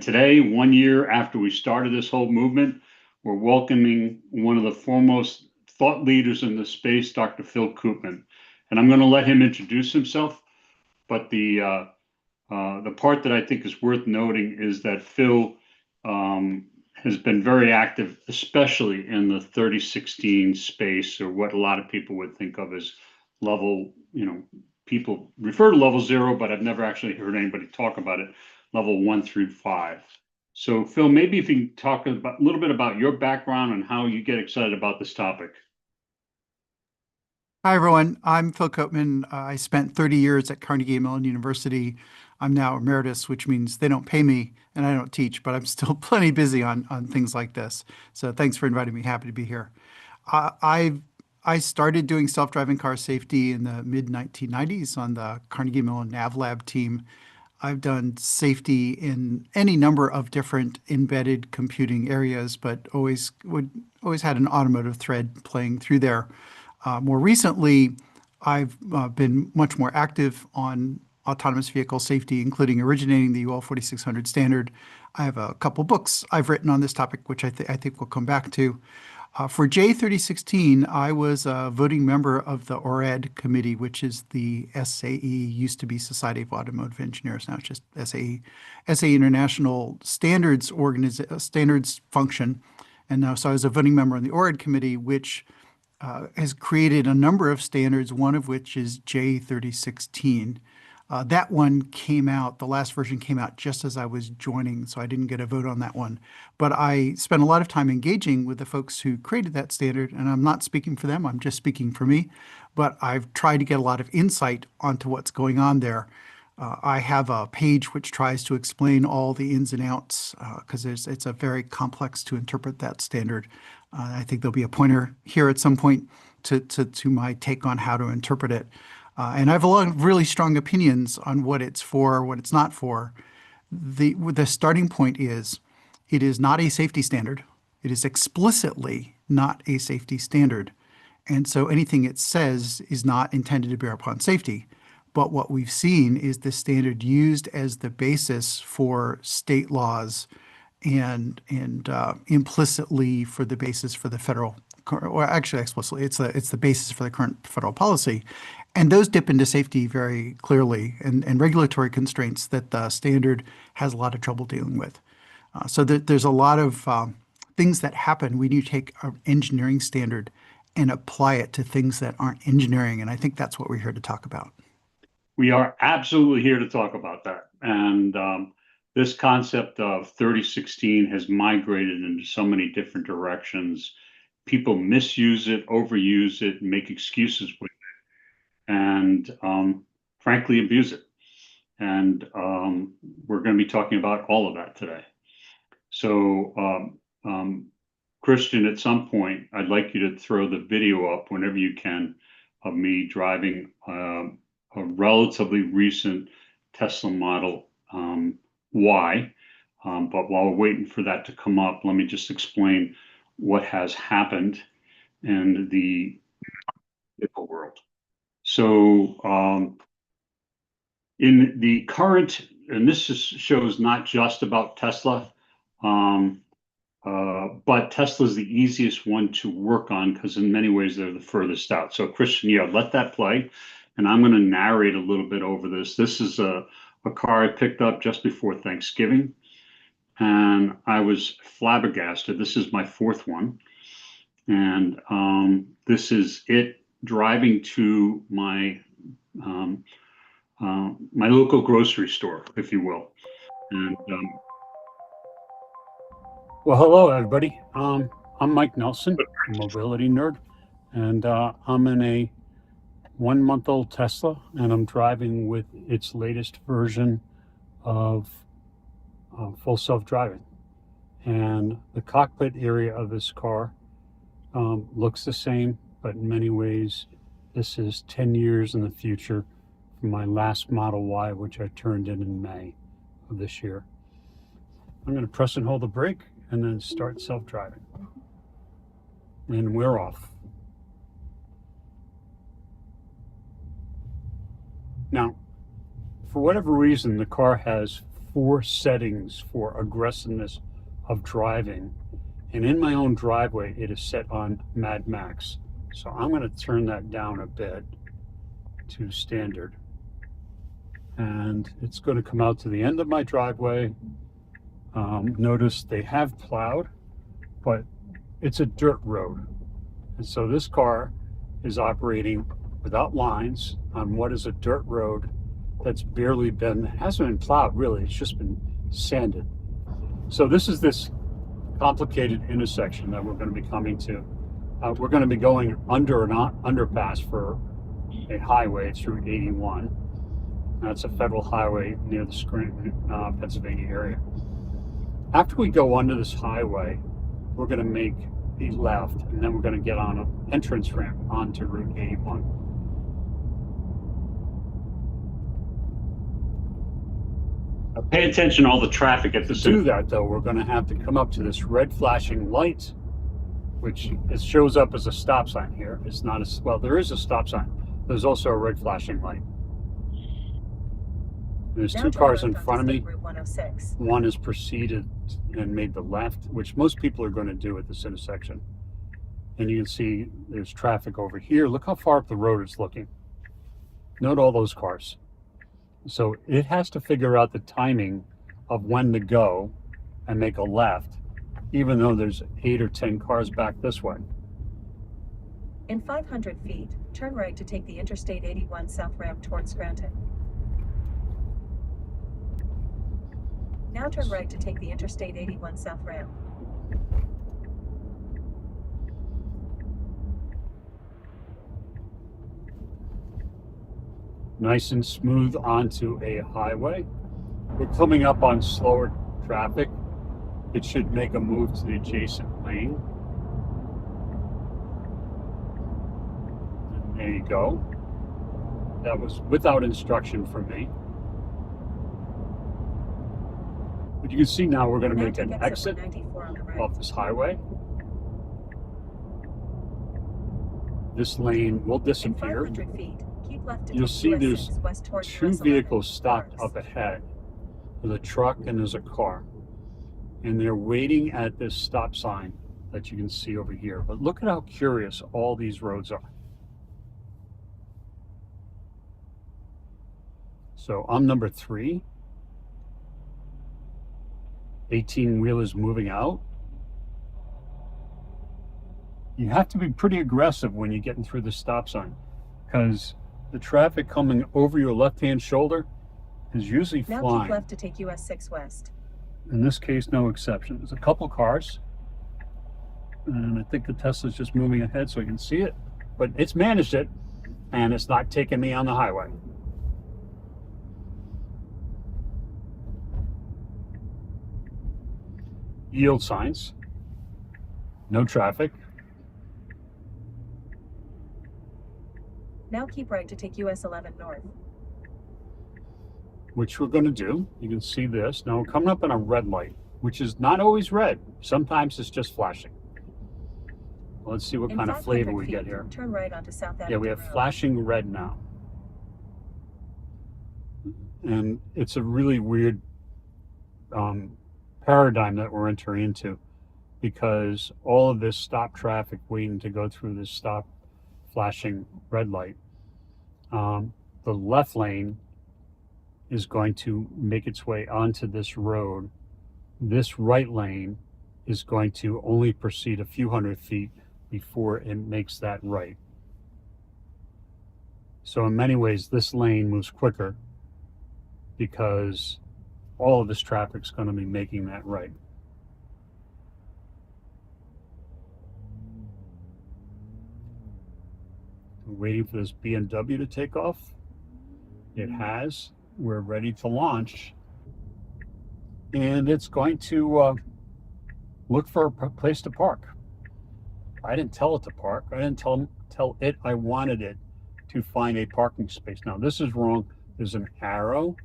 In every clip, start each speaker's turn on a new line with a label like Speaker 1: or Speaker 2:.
Speaker 1: today, 1 year after we started this whole movement, we're welcoming one of the foremost thought leaders in the space, Dr. Phil Koopman. And I'm going to let him introduce himself. But the part that I think is worth noting is that Phil has been very active, especially in the 3016 space, or what a lot of people would think of as level, people refer to level 0, but I've never actually heard anybody talk about it, level 1 through 5. So Phil, maybe if you can talk a little bit about your background and how you get excited about this topic.
Speaker 2: Hi, everyone. I'm Phil Koopman. I spent 30 years at Carnegie Mellon University. I'm now emeritus, which means they don't pay me and I don't teach, but I'm still plenty busy on things like this. So thanks for inviting me. Happy to be here. I started doing self-driving car safety in the mid 1990s on the Carnegie Mellon Nav Lab team. I've done safety in any number of different embedded computing areas, but always had an automotive thread playing through there. More recently, I've been much more active on autonomous vehicle safety, including originating the UL 4600 standard. I have a couple books I've written on this topic, which I think we'll come back to. For J3016, I was a voting member of the ORAD committee, which is the SAE, used to be Society of Automotive Engineers, now it's just SAE, SAE International Standards Function. And now, so I was a voting member on the ORAD committee, which has created a number of standards, one of which is J3016. That one came out, the last version came out just as I was joining, so I didn't get a vote on that one. But I spent a lot of time engaging with the folks who created that standard, and I'm not speaking for them, I'm just speaking for me. But I've tried to get a lot of insight onto what's going on there. I have a page which tries to explain all the ins and outs because it's a very complex to interpret that standard. I think there'll be a pointer here at some point to my take on how to interpret it. And I have a lot of really strong opinions on what it's for, what it's not for. The starting point is it is not a safety standard. It is explicitly not a safety standard. And so anything it says is not intended to bear upon safety. But what we've seen is the standard used as the basis for state laws and implicitly for the basis for the federal, or actually explicitly, it's the basis for the current federal policy. And those dip into safety very clearly and regulatory constraints that the standard has a lot of trouble dealing with. So there's a lot of things that happen when you take an engineering standard and apply it to things that aren't engineering. And I think that's what we're here to talk about.
Speaker 1: We are absolutely here to talk about that. And this concept of 3016 has migrated into so many different directions. People misuse it, overuse it, make excuses with it, and frankly, abuse it. And we're going to be talking about all of that today. So, Christian, at some point, I'd like you to throw the video up whenever you can of me driving a relatively recent Tesla Model Y. But while we're waiting for that to come up, let me just explain what has happened in the vehicle world. So in the current, and this shows not just about Tesla, but Tesla is the easiest one to work on because in many ways they're the furthest out. So Christian, yeah, let that play. And I'm going to narrate a little bit over this. This is a car I picked up just before Thanksgiving, and I was flabbergasted. This is my fourth one, and this is it driving to my my local grocery store, if you will. And well, hello everybody. I'm Mike Nelson, a mobility nerd, and I'm in a 1-month-old Tesla, and I'm driving with its latest version of full self-driving. And the cockpit area of this car looks the same, but in many ways, this is 10 years in the future from my last Model Y, which I turned in May of this year. I'm going to press and hold the brake and then start self-driving. And we're off. Now, for whatever reason, the car has 4 settings for aggressiveness of driving. And in my own driveway, it is set on Mad Max. So I'm going to turn that down a bit to standard. And it's going to come out to the end of my driveway. Notice they have plowed, but it's a dirt road. And so this car is operating without lines on what is a dirt road that's barely been, hasn't been plowed really, it's just been sanded. So this is this complicated intersection that we're going to be coming to. We're going to be going under an underpass for a highway through 81. That's a federal highway near the Scranton, Pennsylvania area. After we go under this highway, we're going to make a left, and then we're going to get on an entrance ramp onto Route 81. Pay attention to all the traffic at the center. To do that, though, we're going to have to come up to this red flashing light, which it shows up as a stop sign here. It's not a, well, there is a stop sign. There's also a red flashing light. There's 2 cars in front of me. One has proceeded and made the left, which most people are going to do at this intersection. And you can see there's traffic over here. Look how far up the road it's looking. Note all those cars. So it has to figure out the timing of when to go and make a left, even though there's 8 or 10 cars back this way.
Speaker 3: In 500 feet, turn right to take the Interstate 81 south ramp towards Scranton. Now turn right to take the Interstate 81 south ramp.
Speaker 1: Nice and smooth onto a highway. We're coming up on slower traffic. It should make a move to the adjacent lane. And there you go. That was without instruction from me. But you can see now we're going to make an exit off this highway. This lane will disappear. You'll see there's 2 vehicles stopped up ahead. There's a truck and there's a car. And they're waiting at this stop sign that you can see over here. But look at how curious all these roads are. So I'm number 3. 18-wheelers moving out. You have to be pretty aggressive when you're getting through the stop sign, because the traffic coming over your left-hand shoulder is usually flying.
Speaker 3: Now keep left to take US 6 West.
Speaker 1: In this case, no exception. There's a couple cars, and I think the Tesla's just moving ahead so you can see it, but it's managed it, and it's not taking me on the highway. Yield signs, no traffic.
Speaker 3: Now keep right to take US 11 north.
Speaker 1: Which we're going to do. You can see this. Now we're coming up on a red light, which is not always red. Sometimes it's just flashing. Well, let's see what kind of flavor we get here.
Speaker 3: Turn right onto South Avenue.
Speaker 1: Yeah, we have flashing red now. And it's a really weird paradigm that we're entering into, because all of this stop traffic waiting to go through this stop flashing red light, the left lane is going to make its way onto this road. This right lane is going to only proceed a few hundred feet before it makes that right. So in many ways, this lane moves quicker because all of this traffic is going to be making that right. We're waiting for this BMW to take off. It has. We're ready to launch. And it's going to look for a place to park. I didn't tell it to park. I didn't tell it I wanted it to find a parking space. Now, this is wrong. There's an arrow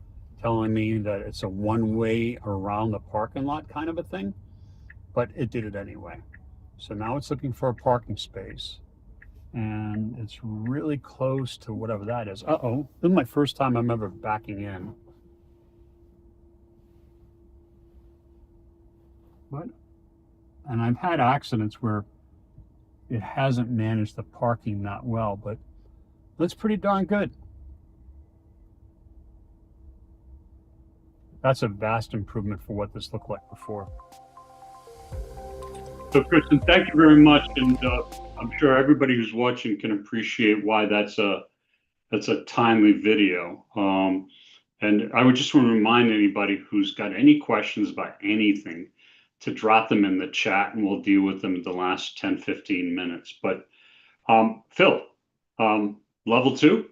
Speaker 1: telling me that it's a one-way around the parking lot kind of a thing, but it did it anyway. So now it's looking for a parking space, and it's really close to whatever that is. Uh-oh, this is my first time I'm ever backing in. But, and I've had accidents where it hasn't managed the parking that well, but that's pretty darn good. That's a vast improvement for what this looked like before. So, Kristen, thank you very much, and I'm sure everybody who's watching can appreciate why that's a timely video. And I would just want to remind anybody who's got any questions about anything to drop them in the chat, and we'll deal with them in the last 10, 15 minutes. But Phil, level 2?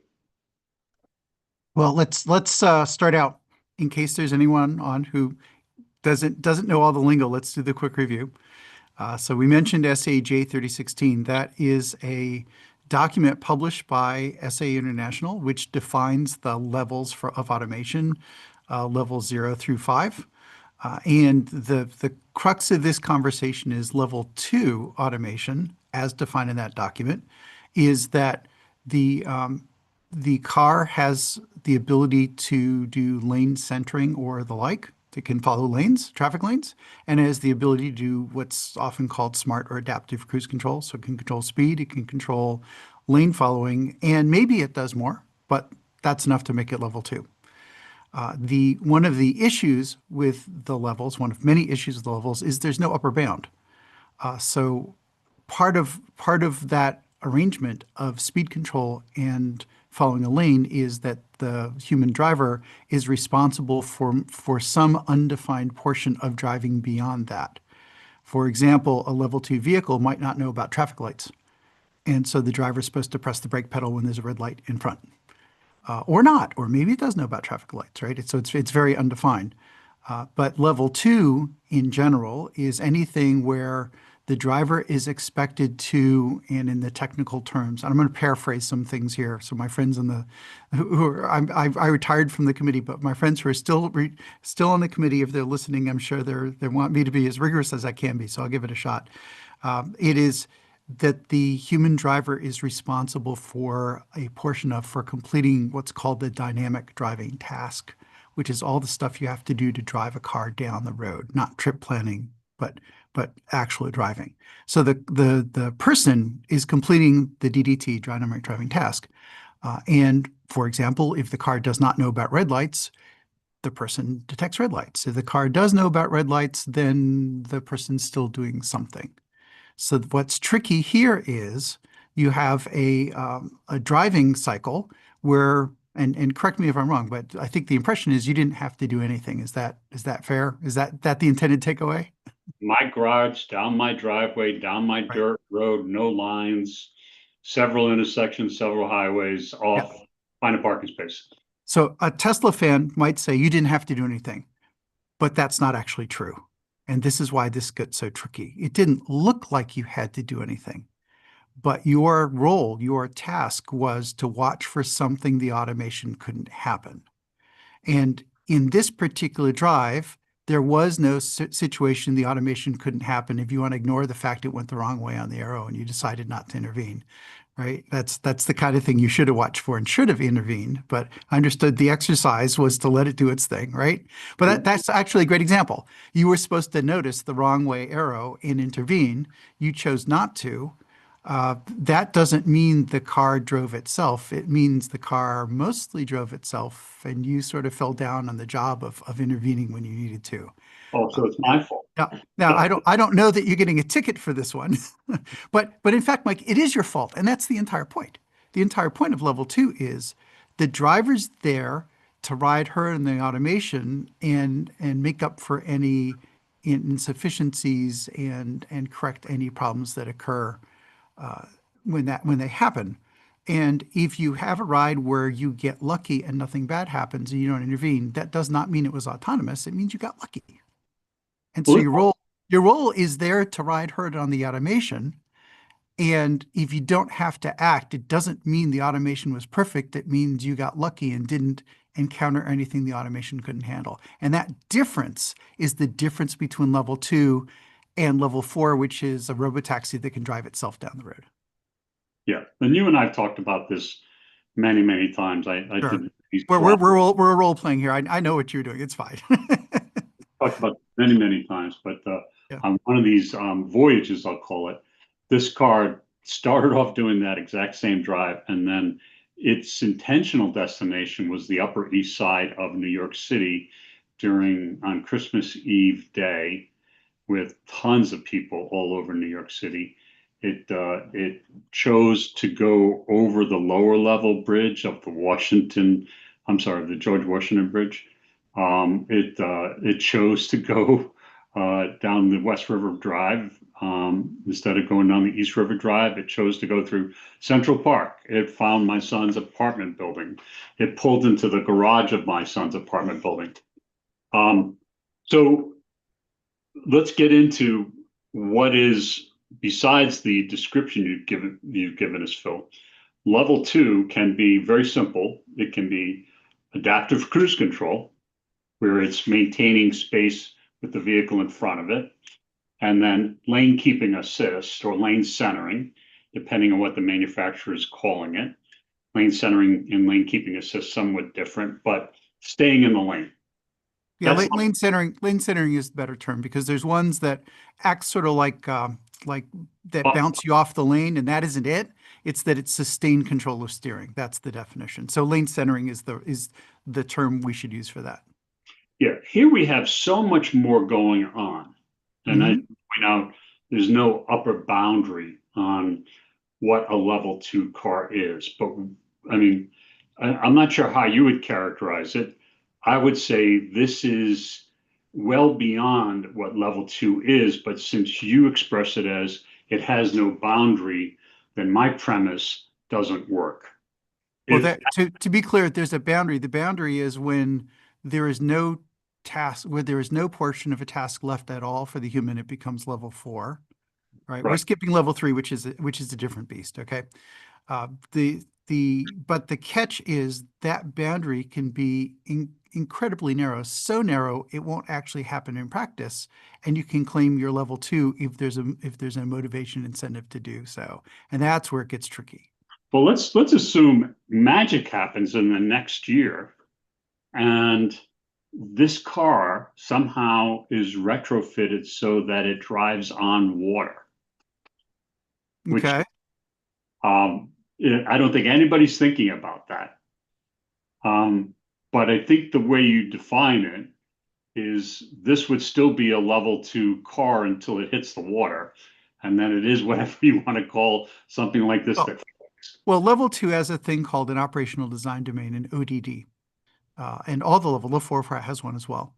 Speaker 2: Well, let's start out in case there's anyone on who doesn't know all the lingo. Let's do the quick review. So we mentioned SA J3016. That is a document published by SA International, which defines the levels of automation, levels 0 through 5. And the crux of this conversation is level 2 automation, as defined in that document, is that the car has the ability to do lane centering or the like. It can follow lanes, traffic lanes, and it has the ability to do what's often called smart or adaptive cruise control. So it can control speed, it can control lane following, and maybe it does more, but that's enough to make it level 2. One of the issues with the levels, one of many issues with the levels, is there's no upper bound. So part of that arrangement of speed control and following a lane is that the human driver is responsible for some undefined portion of driving beyond that. For example, a level 2 vehicle might not know about traffic lights. And so the driver is supposed to press the brake pedal when there's a red light in front. Or not, or maybe it does know about traffic lights, right? So it's very undefined. But level 2 in general is anything where the driver is expected to, and in the technical terms, and I'm going to paraphrase some things here. So my friends I retired from the committee, but my friends who are still on the committee, if they're listening, I'm sure they want me to be as rigorous as I can be. So I'll give it a shot. It is that the human driver is responsible for a portion for completing what's called the dynamic driving task, which is all the stuff you have to do to drive a car down the road, not trip planning, but actually driving. So the person is completing the DDT, dynamic driving task. And for example, if the car does not know about red lights, the person detects red lights. If the car does know about red lights, then the person's still doing something. So what's tricky here is you have a driving cycle where, and correct me if I'm wrong, but I think the impression is you didn't have to do anything. Is that fair? Is that the intended takeaway?
Speaker 1: My garage, down my driveway, down my dirt road, no lines, several intersections, several highways, off, find a parking space.
Speaker 2: So a Tesla fan might say you didn't have to do anything, but that's not actually true. And this is why this gets so tricky. It didn't look like you had to do anything, but your role, your task was to watch for something the automation couldn't happen. And in this particular drive, there was no situation the automation couldn't happen if you want to ignore the fact it went the wrong way on the arrow and you decided not to intervene, right? That's the kind of thing you should have watched for and should have intervened, but I understood the exercise was to let it do its thing, right? But that's actually a great example. You were supposed to notice the wrong way arrow and intervene. You chose not to. That doesn't mean the car drove itself. It means the car mostly drove itself, and you sort of fell down on the job of intervening when you needed to.
Speaker 1: Oh, so it's my fault.
Speaker 2: Now I don't know that you're getting a ticket for this one, but in fact, Mike, it is your fault, and that's the entire point. The entire point of level 2 is the driver's there to ride her in the automation and make up for any insufficiencies and correct any problems that occur when they happen. And if you have a ride where you get lucky and nothing bad happens and you don't intervene, that does not mean it was autonomous. It means you got lucky. And so your role is there to ride herd on the automation. And if you don't have to act, it doesn't mean the automation was perfect. It means you got lucky and didn't encounter anything the automation couldn't handle. And that difference is the difference between level 2 and level 4, which is a robotaxi that can drive itself down the road.
Speaker 1: Yeah, and you and I've talked about this many, many times. I
Speaker 2: Sure.
Speaker 1: did these
Speaker 2: We're role playing here. I know what you're doing. It's fine.
Speaker 1: talked about many, many times, but
Speaker 2: Yeah.
Speaker 1: on one of these voyages, I'll call it, this car started off doing that exact same drive, and then its intentional destination was the Upper East Side of New York City on Christmas Eve day, with tons of people all over New York City. It chose to go over the lower level bridge of the George Washington Bridge. It chose to go down the West River Drive instead of going down the East River Drive. It chose to go through Central Park. It found my son's apartment building. It pulled into the garage of my son's apartment building. So let's get into what is, besides the description you've given us, Phil. Level 2 can be very simple. It can be adaptive cruise control, where it's maintaining space with the vehicle in front of it, and then lane keeping assist or lane centering, depending on what the manufacturer is calling it. Lane centering and lane keeping assist somewhat different, but staying in the lane.
Speaker 2: Yeah,
Speaker 1: That's
Speaker 2: lane centering is the better term, because there's ones that act sort of like that bounce you off the lane, and that isn't it. It's that it's sustained control of steering. That's the definition. So lane centering is the term we should use for that.
Speaker 1: Yeah, here we have so much more going on. And I point out there's no upper boundary on what a level 2 car is. But I mean, I'm not sure how you would characterize it. I would say this is well beyond what level 2 is, but since you express it as it has no boundary, then my premise doesn't work.
Speaker 2: Well, to be clear, there's a boundary. The boundary is when there is no task, where there is no portion of a task left at all for the human, it becomes level 4. Right? We're skipping level 3, which is a different beast. Okay. But the catch is that boundary can be incredibly narrow, so narrow it won't actually happen in practice, and you can claim your level 2 if there's a motivation incentive to do so, and that's where it gets tricky.
Speaker 1: Well, let's assume magic happens in the next year, and this car somehow is retrofitted so that it drives on water.
Speaker 2: Okay.
Speaker 1: I don't think anybody's thinking about that. But I think the way you define it is this would still be a level 2 car until it hits the water. And then it is whatever you want to call something like this.
Speaker 2: Well, level 2 has a thing called an operational design domain, an ODD. And all the level 4 has one as well.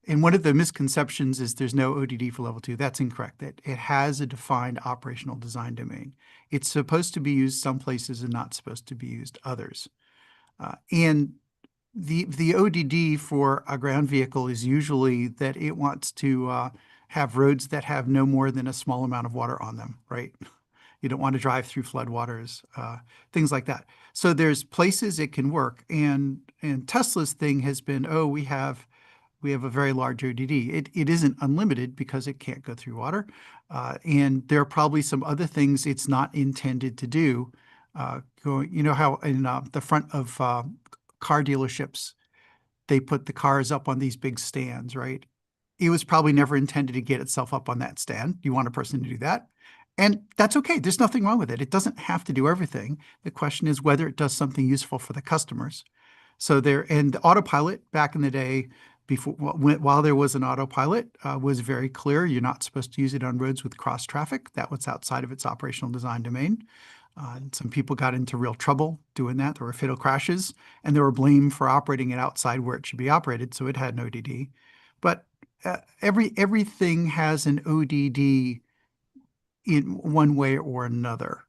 Speaker 2: And one of the misconceptions is there's no ODD for level 2. That's incorrect. It has a defined operational design domain. It's supposed to be used some places and not supposed to be used others. And the ODD for a ground vehicle is usually that it wants to have roads that have no more than a small amount of water on them, right? You don't want to drive through floodwaters, things like that. So there's places it can work. And Tesla's thing has been, oh, we have a very large ODD. It isn't unlimited because it can't go through water. And there are probably some other things it's not intended to do. You know how in the front of car dealerships, they put the cars up on these big stands, right? It was probably never intended to get itself up on that stand. You want a person to do that. And that's okay. There's nothing wrong with it. It doesn't have to do everything. The question is whether it does something useful for the customers. So and the autopilot back in the day, while there was an autopilot, was very clear. You're not supposed to use it on roads with cross traffic. That was outside of its operational design domain. Some people got into real trouble doing that. There were fatal crashes, and they were blamed for operating it outside where it should be operated. So it had an ODD. But everything has an ODD in one way or another.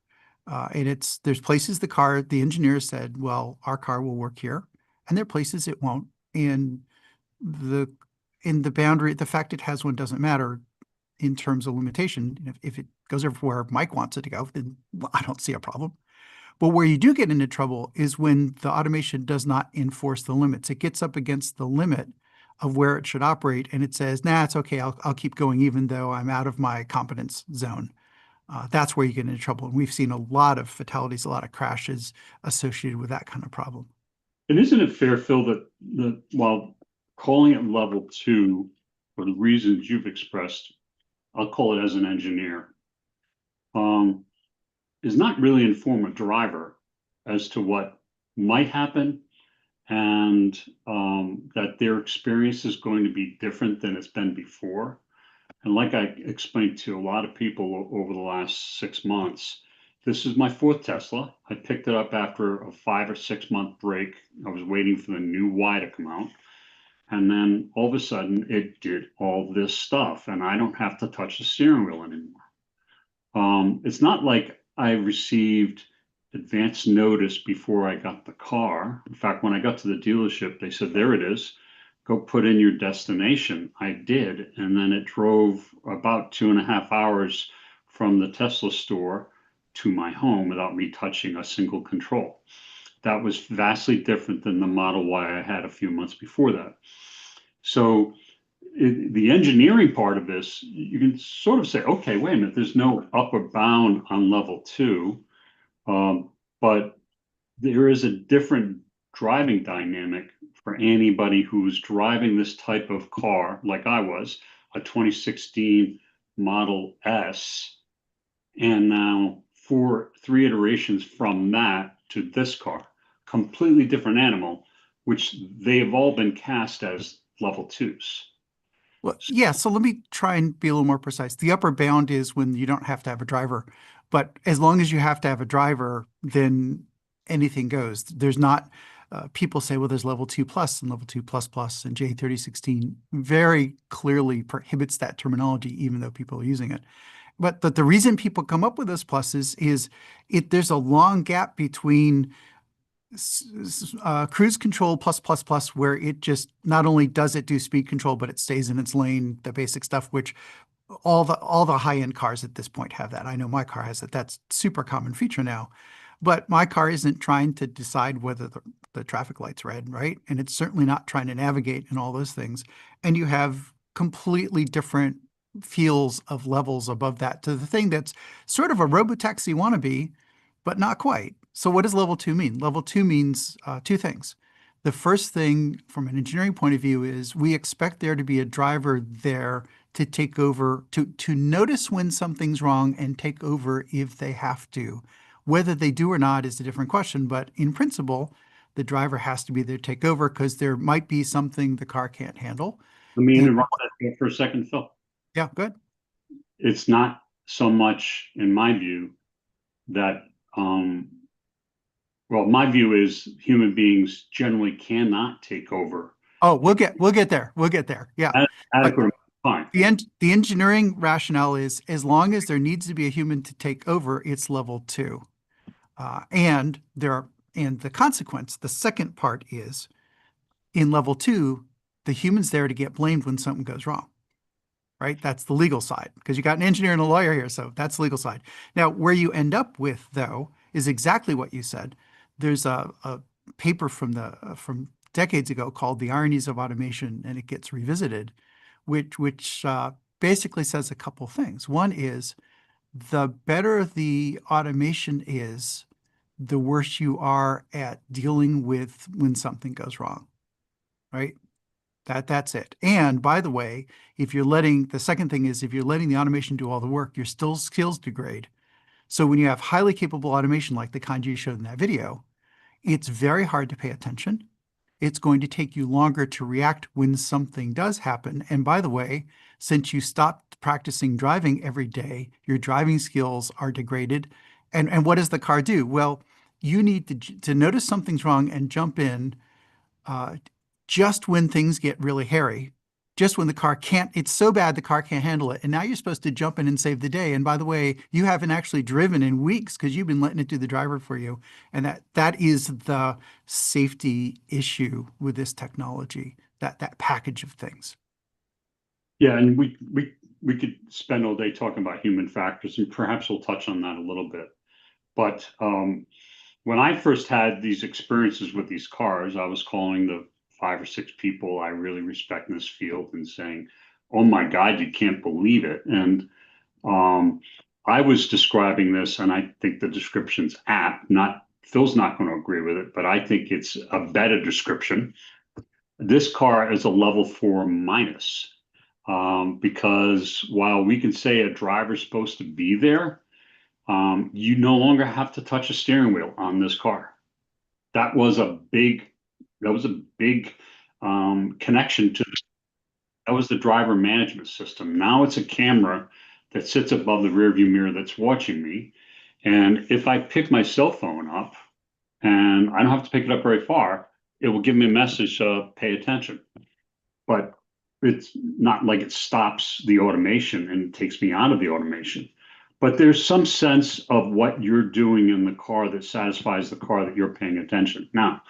Speaker 2: And there's places the engineer said, well, our car will work here, and there are places it won't. And the boundary, the fact it has one doesn't matter in terms of limitation. If it goes everywhere Mike wants it to go, then I don't see a problem. But where you do get into trouble is when the automation does not enforce the limits. It gets up against the limit of where it should operate, and it says, nah, it's okay, I'll keep going even though I'm out of my competence zone. That's where you get into trouble. And we've seen a lot of fatalities, a lot of crashes associated with that kind of problem.
Speaker 1: And isn't it fair, Phil, that while calling it level 2 for the reasons you've expressed, I'll call it as an engineer, is not really inform a driver as to what might happen, and that their experience is going to be different than it's been before. And like I explained to a lot of people over the last 6 months, this is my fourth Tesla. I picked it up after a 5 or 6 month break. I was waiting for the new Y to come out. And then all of a sudden it did all this stuff, and I don't have to touch the steering wheel anymore. It's not like I received advance notice before I got the car. In fact, when I got to the dealership, they said, there it is. Go put in your destination. I did. And then it drove about 2.5 hours from the Tesla store to my home without me touching a single control. That was vastly different than the Model Y I had a few months before that. So the engineering part of this, you can sort of say, okay, wait a minute, there's no upper bound on level 2, but there is a different driving dynamic for anybody who's driving this type of car, like I was, a 2016 Model S, and now 3 iterations from that to this car, completely different animal, which they have all been cast as level 2s.
Speaker 2: Well, yeah, so let me try and be a little more precise. The upper bound is when you don't have to have a driver, but as long as you have to have a driver, then anything goes. There's not, people say, well, there's level 2 plus and level 2 plus plus, and J3016 very clearly prohibits that terminology, even though people are using it. But the reason people come up with those pluses is there's a long gap between cruise control plus plus plus, where it just not only does it do speed control, but it stays in its lane, the basic stuff, which all the high-end cars at this point have that. I know my car has it. That's super common feature now. But my car isn't trying to decide whether the traffic light's red, right? And it's certainly not trying to navigate and all those things. And you have completely different feels of levels above that to the thing that's sort of a robotaxi wannabe, but not quite. So what does level 2 mean? Level 2 means 2 things. The first thing from an engineering point of view is we expect there to be a driver there to take over, to notice when something's wrong and take over if they have to. Whether they do or not is a different question, but in principle, the driver has to be there to take over because there might be something the car can't handle.
Speaker 1: Let me
Speaker 2: And
Speaker 1: interrupt that for a second, Phil.
Speaker 2: yeah, good.
Speaker 1: It's not so much, in my view, that well, my view is human beings generally cannot take over.
Speaker 2: Oh, we'll get there. We'll get there. Yeah.
Speaker 1: Adequate time.
Speaker 2: The engineering rationale is as long as there needs to be a human to take over, it's level 2. And the consequence, the second part is in level 2, the human's there to get blamed when something goes wrong. Right? That's the legal side, because you got an engineer and a lawyer here, so that's the legal side. Now, where you end up with, though, is exactly what you said. There's a paper from decades ago called "The Ironies of Automation," and it gets revisited, which basically says a couple things. One is the better the automation is, the worse you are at dealing with when something goes wrong, right? That's it. And by the way, the second thing is if you're letting the automation do all the work, your skills degrade. So when you have highly capable automation like the kind you showed in that video, it's very hard to pay attention. It's going to take you longer to react when something does happen. And by the way, since you stopped practicing driving every day, your driving skills are degraded. And what does the car do? Well, you need to notice something's wrong and jump in just when things get really hairy, just when the car can't, it's so bad the car can't handle it. And now you're supposed to jump in and save the day. And by the way, you haven't actually driven in weeks because you've been letting it do the driver for you. And that is the safety issue with this technology, that package of things.
Speaker 1: Yeah, and we could spend all day talking about human factors, and perhaps we'll touch on that a little bit. But when I first had these experiences with these cars, I was calling the 5 or 6 people I really respect in this field and saying, oh my God, you can't believe it. And I was describing this, and I think the description's apt. Phil's not going to agree with it, but I think it's a better description. This car is a level 4 minus. Because while we can say a driver's supposed to be there, you no longer have to touch a steering wheel on this car. That was a big, that was a big connection to that was the driver management system. Now it's a camera that sits above the rearview mirror that's watching me. And if I pick my cell phone up and I don't have to pick it up very far, it will give me a message to pay attention. But it's not like it stops the automation and takes me out of the automation. But there's some sense of what you're doing in the car that satisfies the car that you're paying attention. Now,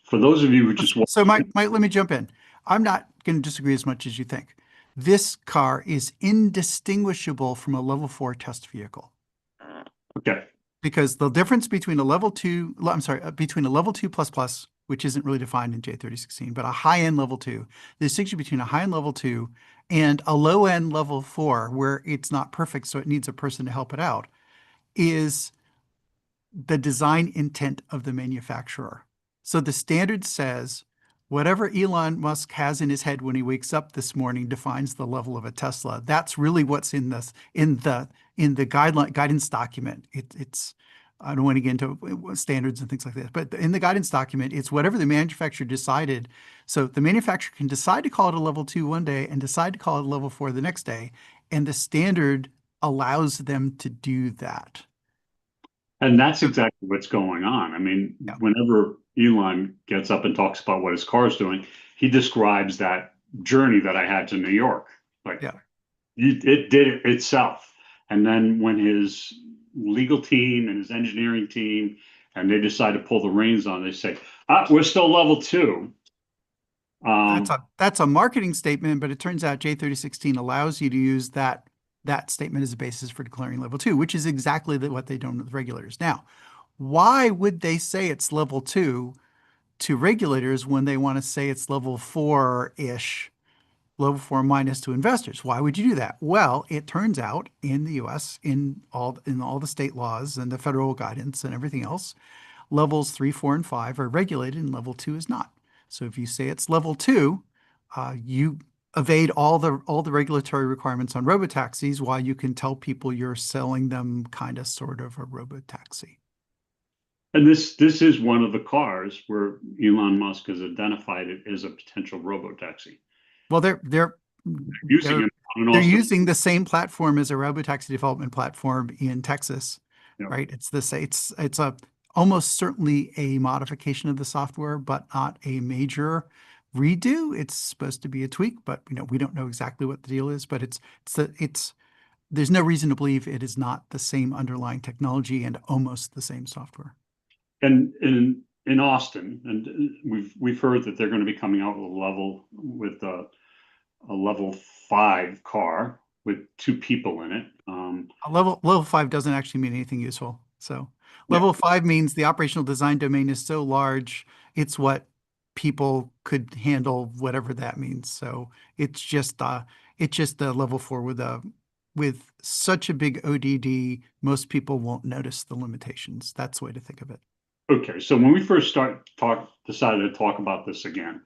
Speaker 1: for those of you who just
Speaker 2: So Mike, let me jump in. I'm not going to disagree as much as you think. This car is indistinguishable from a level 4 test vehicle
Speaker 1: okay,
Speaker 2: because the difference between a level 2, I'm sorry, between a level 2 plus plus, which isn't really defined in J3016, but a high-end level 2, the distinction between a high-end level 2 and a low-end level 4, where it's not perfect, so it needs a person to help it out, is the design intent of the manufacturer. So the standard says whatever Elon Musk has in his head when he wakes up this morning defines the level of a Tesla. That's really what's in this in the guidance document. It's I don't want to get into standards and things like that, but in the guidance document, it's whatever the manufacturer decided. So the manufacturer can decide to call it a level 2 one day and decide to call it a level 4 the next day, and the standard allows them to do that.
Speaker 1: and that's exactly what's going on. I mean,
Speaker 2: Yeah.
Speaker 1: whenever Elon gets up and talks about what his car is doing, he describes that journey that I had to New York. Like,
Speaker 2: Yeah.
Speaker 1: it did it itself. And then when his legal team and his engineering team and they decide to pull the reins on, they say, we're still level 2.
Speaker 2: That's a marketing statement, but it turns out J3016 allows you to use that statement as a basis for declaring level 2, which is exactly what they do with regulators. Now, why would they say it's level 2 to regulators when they want to say it's level 4-ish, level 4 minus to investors? Why would you do that? Well, it turns out in the US, in all the state laws and the federal guidance and everything else, levels 3, 4, and 5 are regulated and level 2 is not. So if you say it's level 2, you evade all the regulatory requirements on robotaxis while you can tell people you're selling them kind of sort of a robotaxi.
Speaker 1: And this is one of the cars where Elon Musk has identified it as a potential robotaxi.
Speaker 2: Well, they're
Speaker 1: Using it on
Speaker 2: they're
Speaker 1: also,
Speaker 2: using the same platform as a robotaxi development platform in Texas,
Speaker 1: Yeah.
Speaker 2: right? It's a almost certainly a modification of the software, but not a major redo. It's supposed to be a tweak, but we don't know exactly what the deal is. But there's no reason to believe it is not the same underlying technology and almost the same software.
Speaker 1: and in Austin, and we've heard that they're going to be coming out with a level 5 car with 2 people in it.
Speaker 2: A level 5 doesn't actually mean anything useful. So
Speaker 1: Yeah.
Speaker 2: level 5 means the operational design domain is so large, it's what people could handle, whatever that means. So it's just a level 4 with such a big ODD, most people won't notice the limitations. That's the way to think of it.
Speaker 1: Okay, so when we first decided to talk about this again,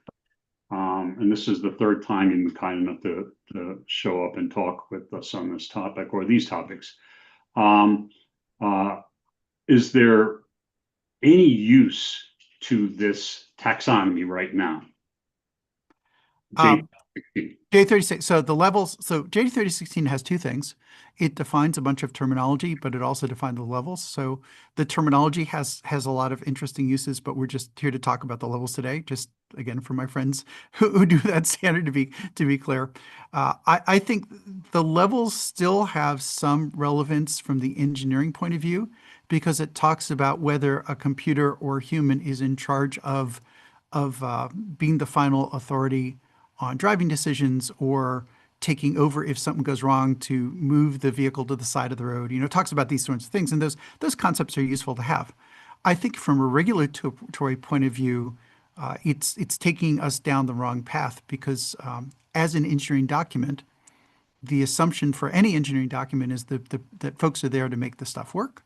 Speaker 1: and this is the third time you've been kind enough to show up and talk with us on this topic or these topics. Is there any use to this taxonomy right now?
Speaker 2: J3016. So the levels. So J3016 has 2 things. It defines a bunch of terminology, but it also defines the levels. So the terminology has a lot of interesting uses, but we're just here to talk about the levels today. Just again for my friends who do that standard to be clear. I think the levels still have some relevance from the engineering point of view because it talks about whether a computer or human is in charge of being the final authority on driving decisions or taking over if something goes wrong to move the vehicle to the side of the road. It talks about these sorts of things, and those concepts are useful to have. I think from a regulatory point of view, it's taking us down the wrong path because as an engineering document, the assumption for any engineering document is that folks are there to make the stuff work.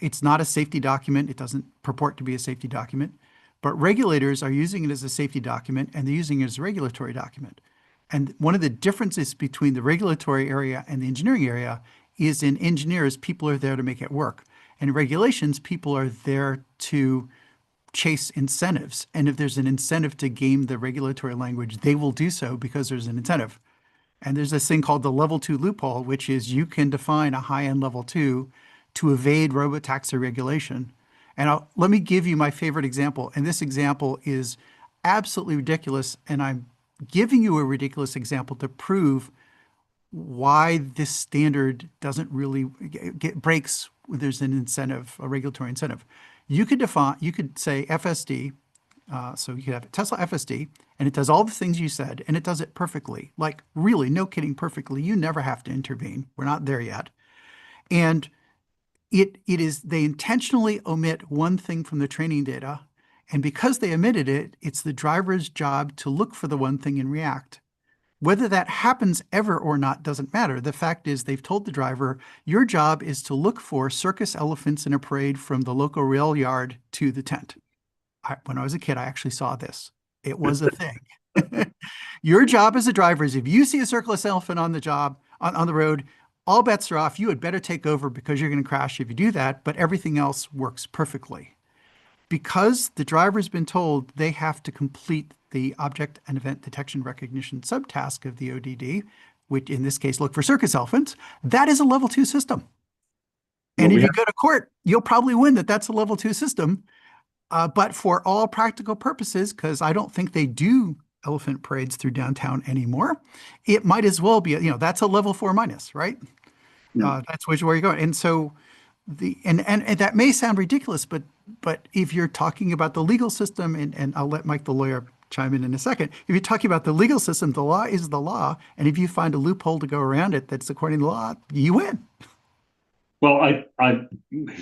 Speaker 2: It's not a safety document. It doesn't purport to be a safety document. But regulators are using it as a safety document, and they're using it as a regulatory document. And one of the differences between the regulatory area and the engineering area is in engineers, people are there to make it work. And in regulations, people are there to chase incentives. And if there's an incentive to game the regulatory language, they will do so because there's an incentive. And there's this thing called the level 2 loophole, which is you can define a high-end level 2 to evade robotaxi regulation. And let me give you my favorite example. And this example is absolutely ridiculous. And I'm giving you a ridiculous example to prove why this standard doesn't really breaks when there's an incentive, a regulatory incentive. You could say FSD, so you could have Tesla FSD, and it does all the things you said, and it does it perfectly. Like, really, no kidding, perfectly. You never have to intervene. We're not there yet. And they intentionally omit one thing from the training data. And because they omitted it, it's the driver's job to look for the one thing and react. Whether that happens ever or not doesn't matter. The fact is they've told the driver, your job is to look for circus elephants in a parade from the local rail yard to the tent. When I was a kid, I actually saw this. It was a thing. Your job as a driver is if you see a circus elephant on the road, all bets are off. You had better take over because you're going to crash if you do that, but everything else works perfectly. Because the driver's been told they have to complete the object and event detection recognition subtask of the ODD, which in this case, look for circus elephants, that is a level 2 system. And if you go to court, you'll probably win that's a level 2 system. But for all practical purposes, because I don't think they do elephant parades through downtown anymore, it might as well be, that's a level 4 minus, right?
Speaker 1: Yeah.
Speaker 2: That's where you're going. And so and that may sound ridiculous, but if you're talking about the legal system, and I'll let Mike the lawyer chime in a second. If you're talking about the legal system, the law is the law, and if you find a loophole to go around it that's according to the law, you win.
Speaker 1: Well,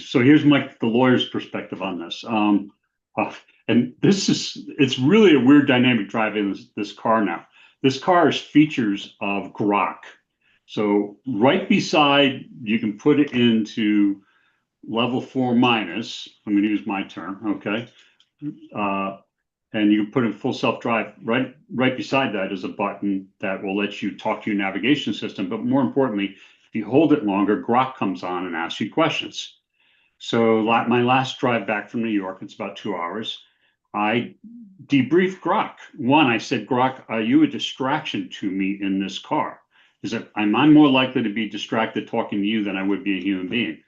Speaker 1: so here's Mike the lawyer's perspective on this. And it's really a weird dynamic driving this car now. This car is features of Grok. So right beside, you can put it into level 4 minus. I'm going to use my term, okay? And you can put in full self-drive. Right beside that is a button that will let you talk to your navigation system. But more importantly, if you hold it longer, Grok comes on and asks you questions. So my last drive back from New York, it's about 2 hours. I debriefed Grok. One, I said, Grok, are you a distraction to me in this car? I'm more likely to be distracted talking to you than I would be a human being.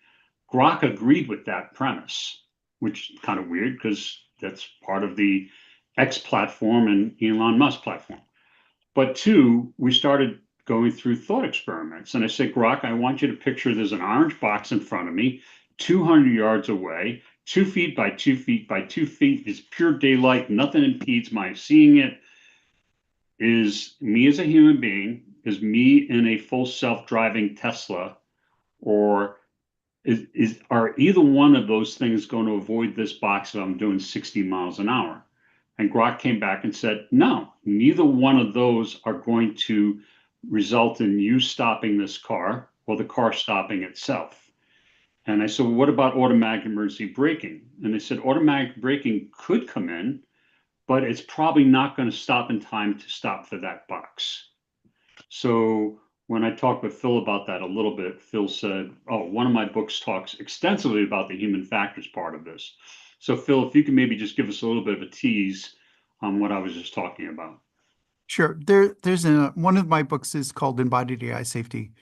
Speaker 1: Grok agreed with that premise, which is kind of weird because that's part of the X platform and Elon Musk platform. But two, we started going through thought experiments. And I said, Grok, I want you to picture there's an orange box in front of me, 200 yards away, 2 feet by 2 feet by 2 feet is pure daylight. Nothing impedes my seeing it. Is me as a human being, is me in a full self-driving Tesla, or are either one of those things going to avoid this box if I'm doing 60 miles an hour? And Grok came back and said, no, neither one of those are going to result in you stopping this car or the car stopping itself. And I said, well, what about automatic emergency braking? And they said, automatic braking could come in, but it's probably not going to stop in time to stop for that box. So when I talked with Phil about that a little bit, Phil said, oh, one of my books talks extensively about the human factors part of this. So Phil, if you can maybe just give us a little bit of a tease on what I was just talking about.
Speaker 2: Sure. There's one of my books is called Embodied AI Safety,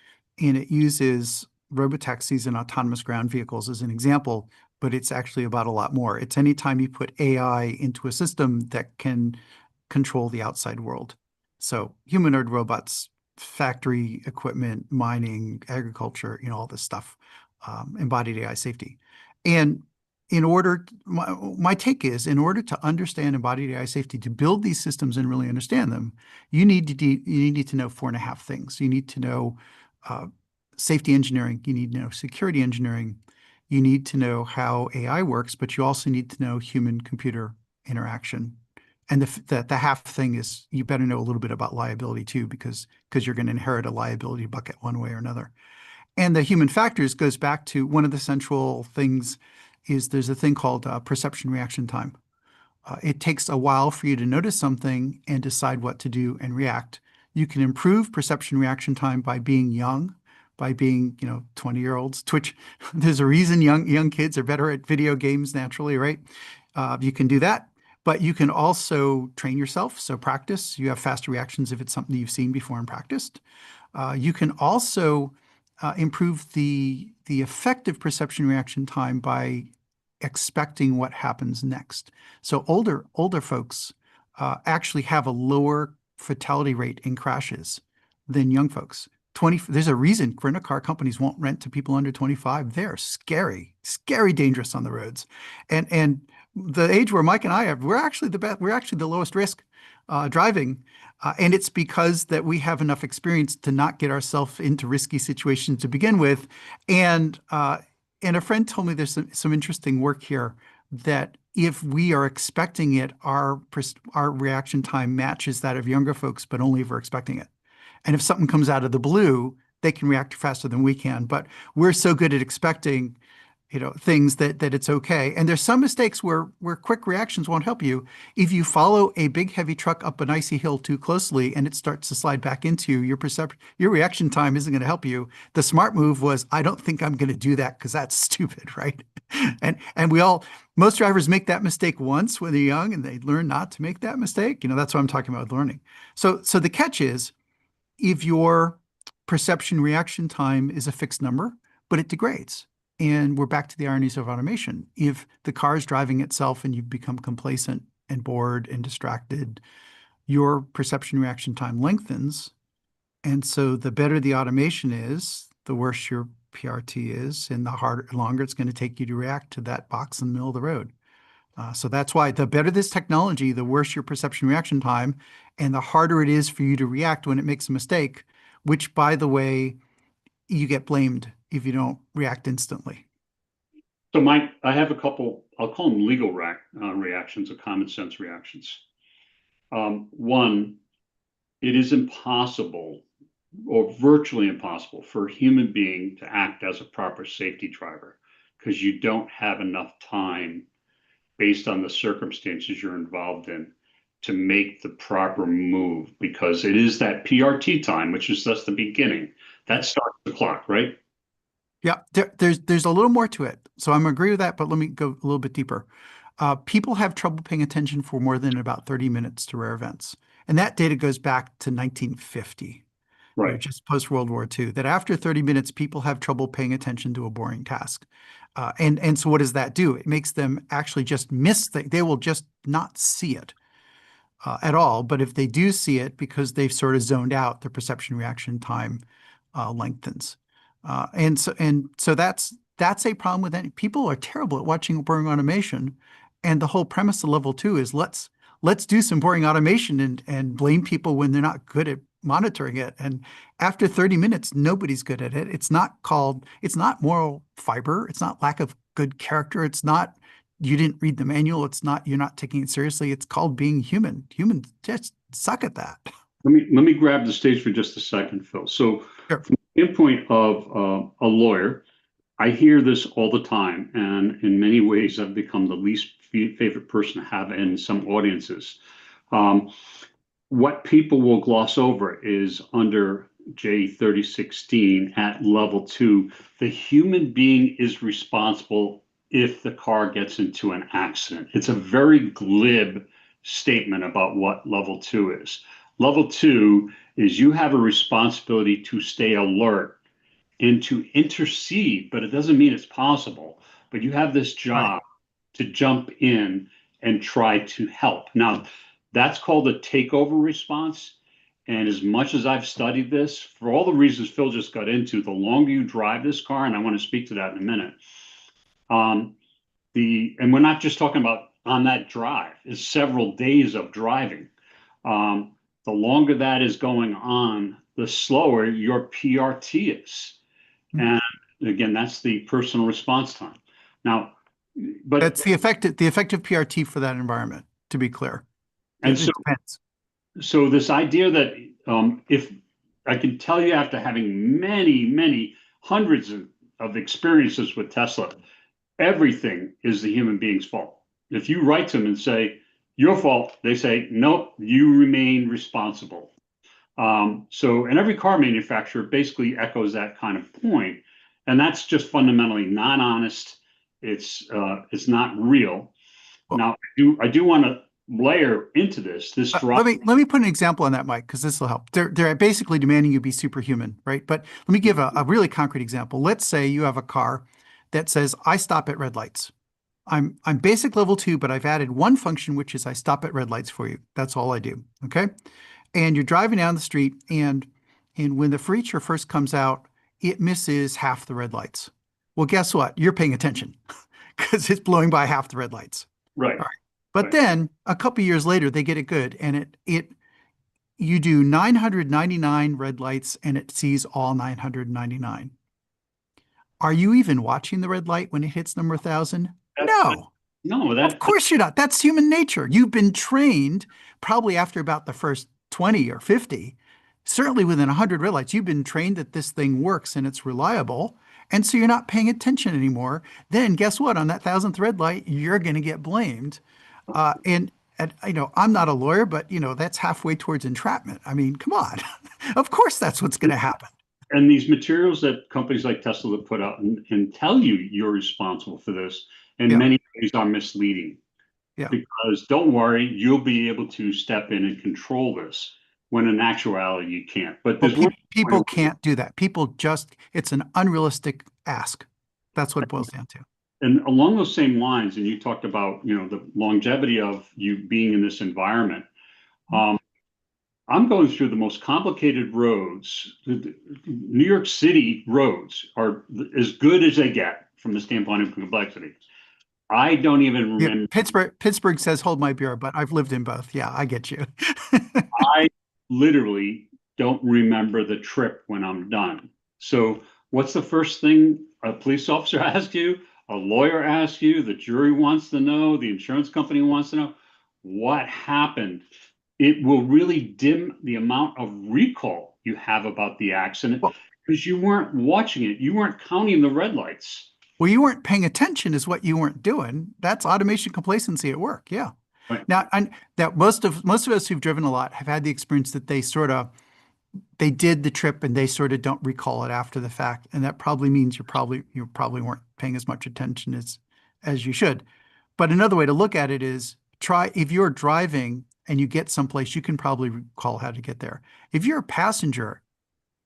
Speaker 2: and it uses robotaxis and autonomous ground vehicles as an example, but it's actually about a lot more. It's anytime you put AI into a system that can control the outside world. So humanoid robots, factory equipment, mining, agriculture, all this stuff, embodied AI safety. And my take is, in order to understand embodied AI safety, to build these systems and really understand them, you need to know 4.5 things. You need to know safety engineering. You need to know security engineering. You need to know how AI works, but you also need to know human-computer interaction. And the half thing is you better know a little bit about liability too, because you're going to inherit a liability bucket one way or another. And the human factors goes back to one of the central things is there's a thing called perception reaction time. It takes a while for you to notice something and decide what to do and react. You can improve perception reaction time by being young, by being, 20-year-olds. Twitch, there's a reason young kids are better at video games naturally, right? You can do that, but you can also train yourself. So practice. You have faster reactions if it's something you've seen before and practiced. You can also improve the effective perception reaction time by expecting what happens next. So older folks actually have a lower fatality rate in crashes than young folks. There's a reason rental car companies won't rent to people under 25. They're scary, scary dangerous on the roads. And the age where Mike and I have, we're actually the best, we're actually the lowest risk driving. And it's because that we have enough experience to not get ourselves into risky situations to begin with. And a friend told me there's some interesting work here that if we are expecting it, our reaction time matches that of younger folks, but only if we're expecting it. And if something comes out of the blue, they can react faster than we can. But we're so good at expecting, things that it's okay. And there's some mistakes where quick reactions won't help you. If you follow a big heavy truck up an icy hill too closely and it starts to slide back into you, your reaction time isn't going to help you. The smart move was, I don't think I'm going to do that because that's stupid, right? And most drivers make that mistake once when they're young and they learn not to make that mistake. That's what I'm talking about with learning. So the catch is, if your perception reaction time is a fixed number, but it degrades. And we're back to the ironies of automation. If the car is driving itself and you become complacent and bored and distracted, your perception reaction time lengthens. And so the better the automation is, the worse your PRT is, and the longer it's going to take you to react to that box in the middle of the road. So that's why the better this technology, the worse your perception reaction time, and the harder it is for you to react when it makes a mistake, which, by the way, you get blamed if you don't react instantly.
Speaker 1: So Mike, I have a couple, I'll call them legal reactions or common sense reactions. One, it is impossible or virtually impossible for a human being to act as a proper safety driver because you don't have enough time based on the circumstances you're involved in to make the proper move, because it is that PRT time, which is just the beginning, that starts the clock, right?
Speaker 2: Yeah, there's a little more to it. So I'm agree with that, but let me go a little bit deeper. People have trouble paying attention for more than about 30 minutes to rare events. And that data goes back to 1950,
Speaker 1: Right.
Speaker 2: just post World War II, that after 30 minutes, people have trouble paying attention to a boring task. And so what does that do? It makes them actually just miss things. They will just not see it at all. But if they do see it, because they've sort of zoned out, their perception reaction time lengthens. And so that's a problem with any. People are terrible at watching boring automation. And the whole premise of level 2 is let's do some boring automation and blame people when they're not good at monitoring it. And after 30 minutes, nobody's good at it. It's not moral fiber. It's not lack of good character. It's not you didn't read the manual. It's not you're not taking it seriously. It's called being human. Humans just suck at that.
Speaker 1: Let me grab the stage for just a second, Phil. So
Speaker 2: Sure.
Speaker 1: from the standpoint of a lawyer, I hear this all the time, and in many ways, I've become the least favorite person to have in some audiences. What people will gloss over is under J3016 at level 2, the human being is responsible if the car gets into an accident. It's a very glib statement about what level 2 is. Level 2 is you have a responsibility to stay alert and to intercede, but it doesn't mean it's possible. But you have this job to jump in and try to help. Now, that's called a takeover response. And as much as I've studied this, for all the reasons Phil just got into, the longer you drive this car, and I want to speak to that in a minute, and we're not just talking about on that drive, it's several days of driving. The longer that is going on, the slower your PRT is. And again, that's the personal response time. Now, but
Speaker 2: that's the effective PRT for that environment, to be clear.
Speaker 1: And
Speaker 2: it depends.
Speaker 1: So this idea that if I can tell you after having many hundreds of experiences with Tesla, everything is the human being's fault. If you write to them and say, your fault, they say, nope, you remain responsible. And every car manufacturer basically echoes that kind of point, and that's just fundamentally not honest. It's not real.
Speaker 2: Well,
Speaker 1: Now, I do want to layer into this drive.
Speaker 2: let me put an example on that, Mike, because this will help. They're basically demanding you be superhuman, right? But let me give a really concrete example. Let's say you have a car that says, I stop at red lights. I'm basic level 2, but I've added one function, which is I stop at red lights for you. That's all I do. Okay. And you're driving down the street, and when the feature first comes out, it misses half the red lights. Well, guess what? You're paying attention because it's blowing by half the red lights.
Speaker 1: Right,
Speaker 2: All right. But
Speaker 1: right.
Speaker 2: then a couple years later, they get it good, and it you do 999 red lights, and it sees all 999. Are you even watching the red light when it hits number 1,000?
Speaker 1: That
Speaker 2: No.
Speaker 1: no,
Speaker 2: Of
Speaker 1: that
Speaker 2: course you're not. That's human nature. You've been trained probably after about the first 20 or 50, certainly within 100 red lights, you've been trained that this thing works and it's reliable. And so you're not paying attention anymore. Then guess what? On that 1,000th red light, you're going to get blamed. I'm not a lawyer, but that's halfway towards entrapment. I mean, come on. Of course that's what's going to happen.
Speaker 1: and these materials that companies like Tesla have put out and tell you you're responsible for this, in
Speaker 2: Yeah.
Speaker 1: many ways are misleading.
Speaker 2: Yeah.
Speaker 1: Because don't worry, you'll be able to step in and control this when in actuality you can't. But
Speaker 2: Well,
Speaker 1: there's one
Speaker 2: people
Speaker 1: point,
Speaker 2: can't do that. It's an unrealistic ask. That's what it boils down to.
Speaker 1: and along those same lines, and you talked about, the longevity of you being in this environment. Um, I'm going through the most complicated roads. New York City roads are as good as they get from the standpoint of complexity. I don't even
Speaker 2: Yeah,
Speaker 1: remember.
Speaker 2: Pittsburgh says hold my beer, but I've lived in both. Yeah, I get you.
Speaker 1: I literally don't remember the trip when I'm done. So, what's the first thing a police officer asks you? A lawyer asks you, the jury wants to know, the insurance company wants to know what happened. It will really dim the amount of recall you have about the accident
Speaker 2: Well,
Speaker 1: because you weren't watching it, you weren't counting the red lights.
Speaker 2: well, you weren't paying attention is what you weren't doing. That's automation complacency at work. Yeah.
Speaker 1: Right.
Speaker 2: Now, and that most of us who've driven a lot have had the experience that they did the trip and they sort of don't recall it after the fact, and that probably means you probably weren't paying as much attention as you should. But another way to look at it is try if you're driving and you get someplace, you can probably recall how to get there. If you're a passenger,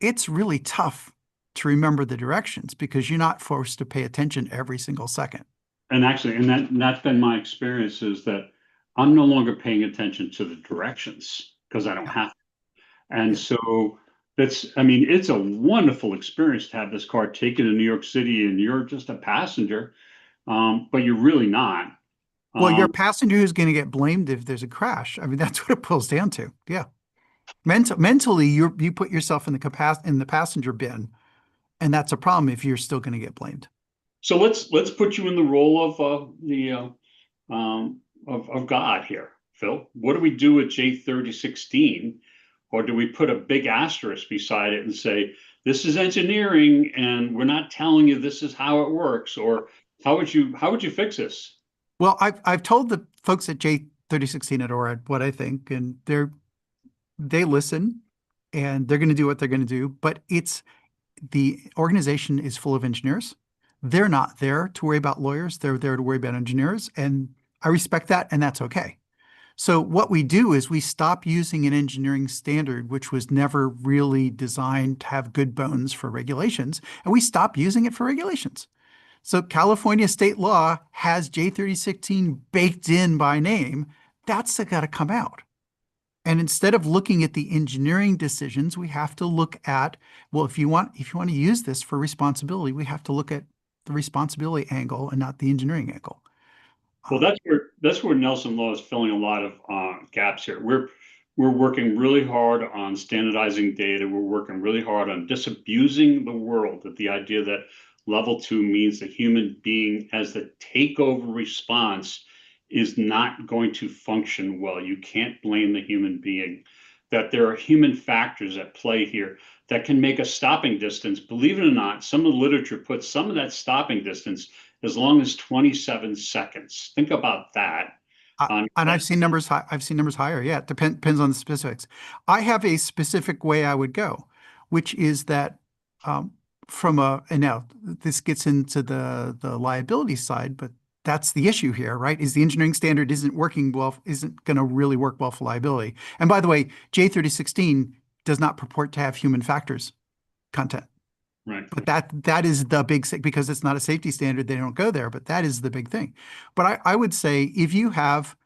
Speaker 2: it's really tough to remember the directions because you're not forced to pay attention every single second.
Speaker 1: And actually, that's been my experience is that I'm no longer paying attention to the directions because I don't
Speaker 2: Yeah.
Speaker 1: have to. And
Speaker 2: Yeah.
Speaker 1: so I mean, it's a wonderful experience to have this car taken to New York City and you're just a passenger, but you're really not.
Speaker 2: Well, you're a
Speaker 1: Um,
Speaker 2: passenger who's going to get blamed if there's a crash. I mean, that's what it boils down to. Yeah. Mentally, you put yourself in the passenger bin, and that's a problem if you're still going to get blamed.
Speaker 1: so let's put you in the role of of God here, Phil. What do we do with J3016? Or do we put a big asterisk beside it and say, this is engineering and we're not telling you this is how it works? Or how would you fix this?
Speaker 2: Well, I've told the folks at J3016 at ORAD what I think, and they listen, and they're going to do what they're going to do. But the organization is full of engineers. They're not there to worry about lawyers. They're there to worry about engineers, and I respect that, and that's okay. So what we do is we stop using an engineering standard, which was never really designed to have good bones for regulations, and we stop using it for regulations. So California state law has J3016 baked in by name. That's got to come out. And instead of looking at the engineering decisions, we have to look at, well, if you want to use this for responsibility, we have to look at the responsibility angle and not the engineering angle.
Speaker 1: Well, that's where Nelson Law is filling a lot of gaps here. We're working really hard on standardizing data. We're working really hard on disabusing the world of the idea that level 2 means the human being as the takeover response is not going to function well. You can't blame the human being. That there are human factors at play here that can make a stopping distance. Believe it or not, some of the literature puts some of that stopping distance as long as 27 seconds. Think about that.
Speaker 2: And I've seen numbers high, I've seen numbers higher. Yeah, it depends on the specifics. I have a specific way I would go, which is that um, and now this gets into the liability side, but that's the issue here, right? Is the engineering standard isn't working well, isn't going to really work well for liability. And by the way, J3016 does not purport to have human factors content.
Speaker 1: Right.
Speaker 2: But that is the big thing because it's not a safety standard. They don't go there, but that is the big thing. But I would say if you have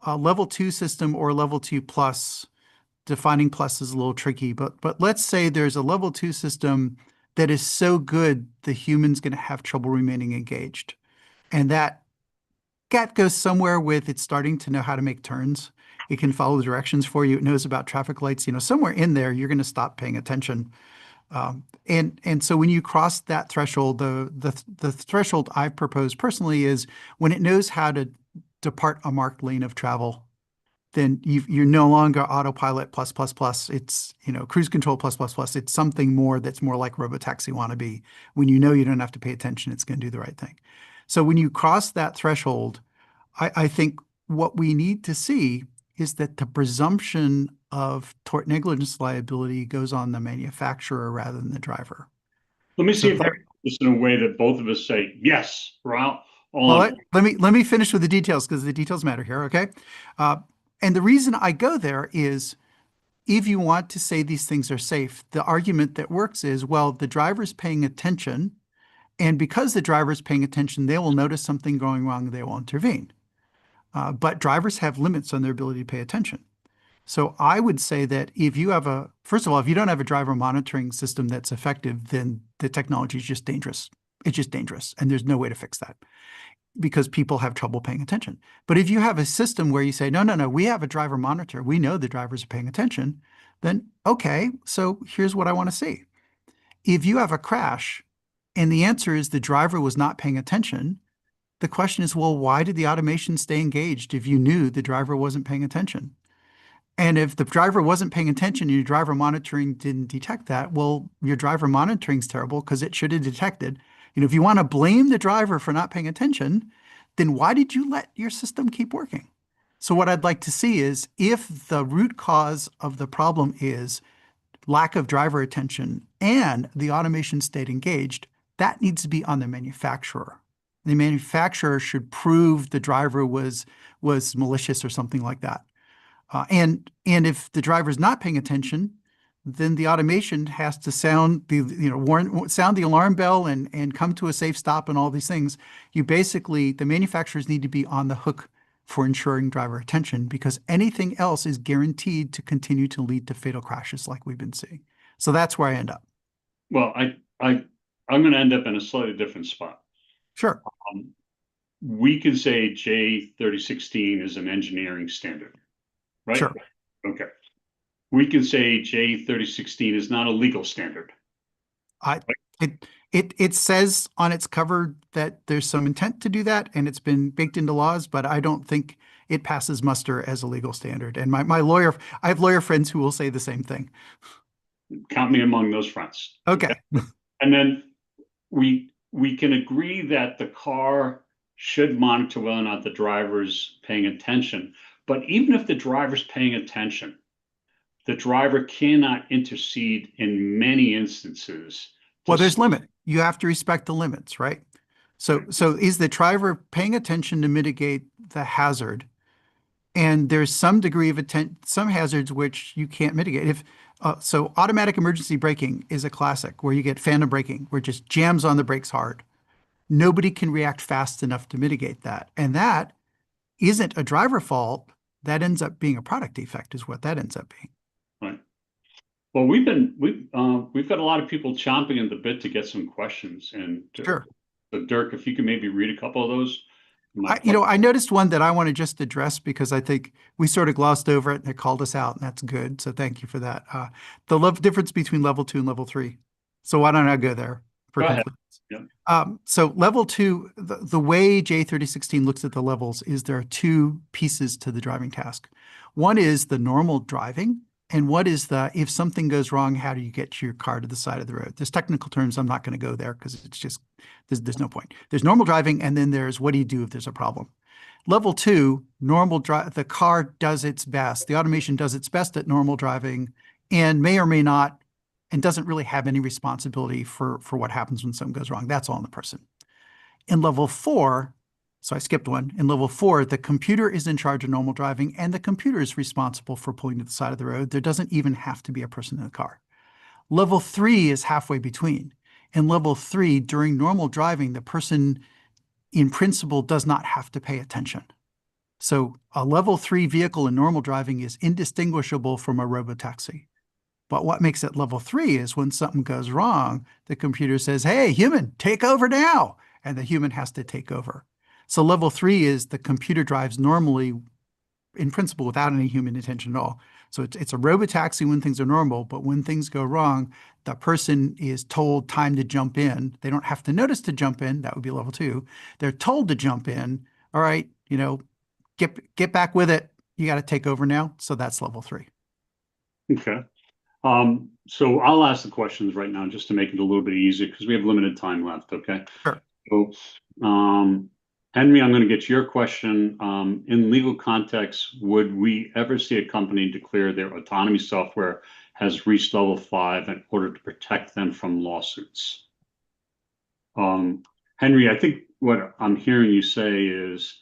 Speaker 2: a level 2 system or level 2 plus, defining plus is a little tricky, but let's say there's a level 2 system that is so good the human's going to have trouble remaining engaged. And that goes somewhere with it's starting to know how to make turns. It can follow the directions for you. It knows about traffic lights. Somewhere in there, you're going to stop paying attention. And so when you cross that threshold, the threshold I've proposed personally is when it knows how to depart a marked lane of travel, then you're no longer autopilot plus plus plus. It's cruise control plus plus plus. It's something more that's more like robotaxi wannabe. When you know you don't have to pay attention, it's going to do the right thing. So when you cross that threshold, I think what we need to see is that the presumption of tort negligence liability goes on the manufacturer rather than the driver.
Speaker 1: Let me see if I can put this in a way that both of us say, yes, we're all on.
Speaker 2: Let me finish with the details because the details matter here, okay? And the reason I go there is if you want to say these things are safe, the argument that works is, well, the driver's paying attention, and because the driver's paying attention, they will notice something going wrong, they will intervene. But drivers have limits on their ability to pay attention. So I would say that if you have first of all, if you don't have a driver monitoring system that's effective, then the technology is just dangerous. It's just dangerous. And there's no way to fix that because people have trouble paying attention. But if you have a system where you say, no, we have a driver monitor, we know the drivers are paying attention, then okay, so here's what I want to see. If you have a crash and the answer is the driver was not paying attention, the question is, well, why did the automation stay engaged if you knew the driver wasn't paying attention? And if the driver wasn't paying attention and your driver monitoring didn't detect that, well, your driver monitoring is terrible because it should have detected. If you want to blame the driver for not paying attention, then why did you let your system keep working? So what I'd like to see is if the root cause of the problem is lack of driver attention and the automation stayed engaged, that needs to be on the manufacturer. The manufacturer should prove the driver was malicious or something like that. And if the driver's not paying attention, then the automation has to sound the alarm bell and come to a safe stop and all these things. The manufacturers need to be on the hook for ensuring driver attention because anything else is guaranteed to continue to lead to fatal crashes like we've been seeing. So that's where I end up.
Speaker 1: Well, I'm going to end up in a slightly different spot.
Speaker 2: Sure.
Speaker 1: We can say J3016 is an engineering standard, right?
Speaker 2: Sure.
Speaker 1: Okay. We can say J3016 is not a legal standard.
Speaker 2: It says on its cover that there's some intent to do that, and it's been baked into laws, but I don't think it passes muster as a legal standard. And I have lawyer friends who will say the same thing.
Speaker 1: Count me among those friends.
Speaker 2: Okay.
Speaker 1: And then we can agree that the car should monitor whether or not the driver's paying attention. But even if the driver's paying attention, the driver cannot intercede in many instances.
Speaker 2: Well, there's limit. You have to respect the limits, right? So is the driver paying attention to mitigate the hazard? And there's some degree of some hazards which you can't mitigate. So automatic emergency braking is a classic where you get phantom braking, where it just jams on the brakes hard. Nobody can react fast enough to mitigate that. And that isn't a driver fault. That ends up being a product defect is what that ends up being.
Speaker 1: Right. Well, we've got a lot of people chomping at the bit to get some questions. And
Speaker 2: sure.
Speaker 1: So Dirk, if you can maybe read a couple of those.
Speaker 2: I noticed one that I want to just address because I think we sort of glossed over it and it called us out, and that's good. So thank you for that. The difference between level 2 and level 3. So why don't I go there?
Speaker 1: Go ahead. Yeah.
Speaker 2: So level 2, the way J3016 looks at the levels is there are two pieces to the driving task. One is the normal driving, and what is if something goes wrong, how do you get your car to the side of the road? There's technical terms. I'm not going to go there because it's just, there's no point. There's normal driving, and then there's what do you do if there's a problem? Level 2, normal drive, the car does its best. The automation does its best at normal driving and may or may not, and doesn't really have any responsibility for what happens when something goes wrong. That's all on the person. In level 4, so I skipped one. In level 4, the computer is in charge of normal driving and the computer is responsible for pulling to the side of the road. There doesn't even have to be a person in the car. Level 3 is halfway between. In level 3, during normal driving, the person in principle does not have to pay attention. So a level 3 vehicle in normal driving is indistinguishable from a robotaxi. But what makes it level 3 is when something goes wrong, the computer says, hey, human, take over now. And the human has to take over. So level 3 is the computer drives normally, in principle, without any human attention at all. So it's a robotaxi when things are normal, but when things go wrong, the person is told time to jump in. They don't have to notice to jump in. That would be level 2. They're told to jump in. All right, get back with it. You got to take over now. So that's level 3.
Speaker 1: Okay. So I'll ask the questions right now just to make it a little bit easier because we have limited time left. Okay.
Speaker 2: Sure.
Speaker 1: So, Henry, I'm going to get to your question. In legal context, would we ever see a company declare their autonomy software has reached level 5 in order to protect them from lawsuits? Henry, I think what I'm hearing you say is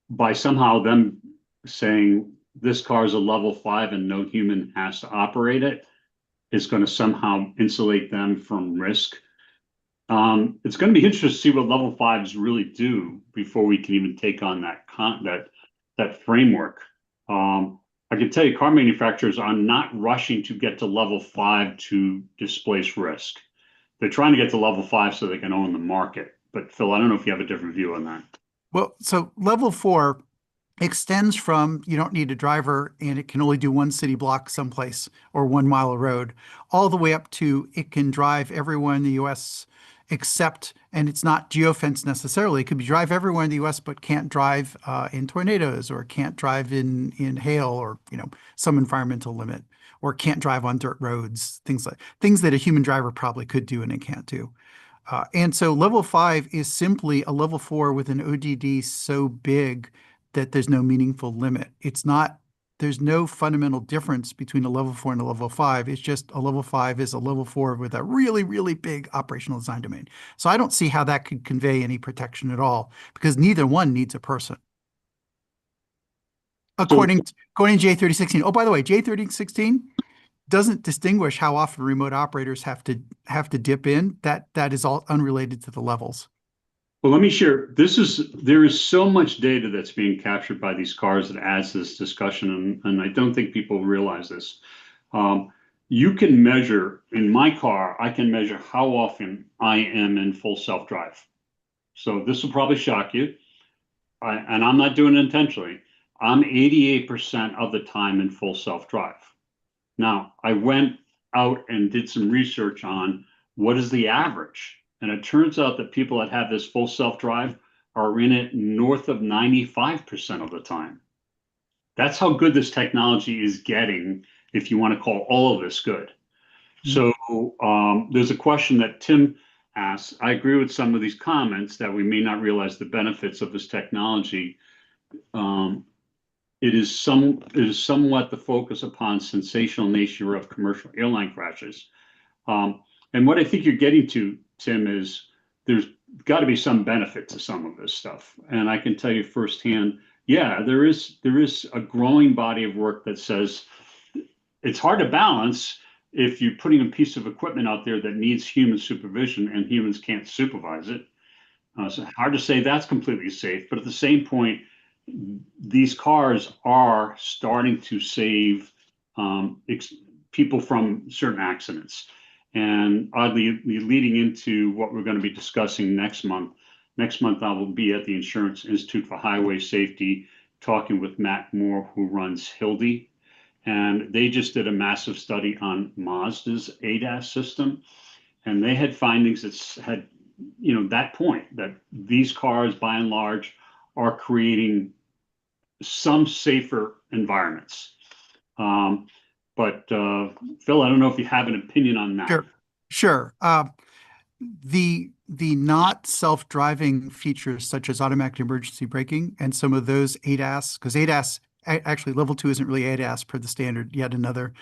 Speaker 1: by somehow them saying this car is a level 5 and no human has to operate it, is going to somehow insulate them from risk. It's going to be interesting to see what level 5s really do before we can even take on that framework. I can tell you car manufacturers are not rushing to get to level 5 to displace risk. They're trying to get to level 5 so they can own the market. But Phil, I don't know if you have a different view on that.
Speaker 2: Well, so level 4 extends from you don't need a driver and it can only do one city block someplace or 1 mile of road, all the way up to it can drive everywhere in the U.S. except, and it's not geofence necessarily, it could be drive everywhere in the U.S. but can't drive in tornadoes or can't drive in hail or some environmental limit or can't drive on dirt roads, things that a human driver probably could do and it can't do. And so level 5 is simply a level 4 with an ODD so big that there's no meaningful limit. There's no fundamental difference between a level 4 and a level 5. It's just a level 5 is a level 4 with a really, really big operational design domain. So I don't see how that could convey any protection at all because neither one needs a person. According to J3016. Oh, by the way, J3016 doesn't distinguish how often remote operators have to dip in. That is all unrelated to the levels.
Speaker 1: Well, let me share. There is so much data that's being captured by these cars that adds to this discussion, and I don't think people realize this. You can measure, in my car, I can measure how often I am in full self-drive. So this will probably shock you, and I'm not doing it intentionally. I'm 88% of the time in full self-drive. Now, I went out and did some research on what is the average. And it turns out that people that have this full self-drive are in it north of 95% of the time. That's how good this technology is getting, if you want to call all of this good. So there's a question that Tim asks. I agree with some of these comments that we may not realize the benefits of this technology. It is somewhat the focus upon sensational nature of commercial airline crashes. And what I think you're getting to, Tim, is there's got to be some benefit to some of this stuff. And I can tell you firsthand, yeah, there is a growing body of work that says it's hard to balance if you're putting a piece of equipment out there that needs human supervision and humans can't supervise it. So hard to say that's completely safe. But at the same point, these cars are starting to save people from certain accidents. And oddly, leading into what we're going to be discussing next month. Next month, I will be at the Insurance Institute for Highway Safety talking with Matt Moore, who runs Hildy. And they just did a massive study on Mazda's ADAS system. And they had findings that had, that point that these cars, by and large, are creating some safer environments. But Phil, I don't know if you have an opinion on that.
Speaker 2: Sure. The not self-driving features such as automatic emergency braking and some of those ADAS, because ADAS actually level 2 isn't really ADAS per the standard, yet another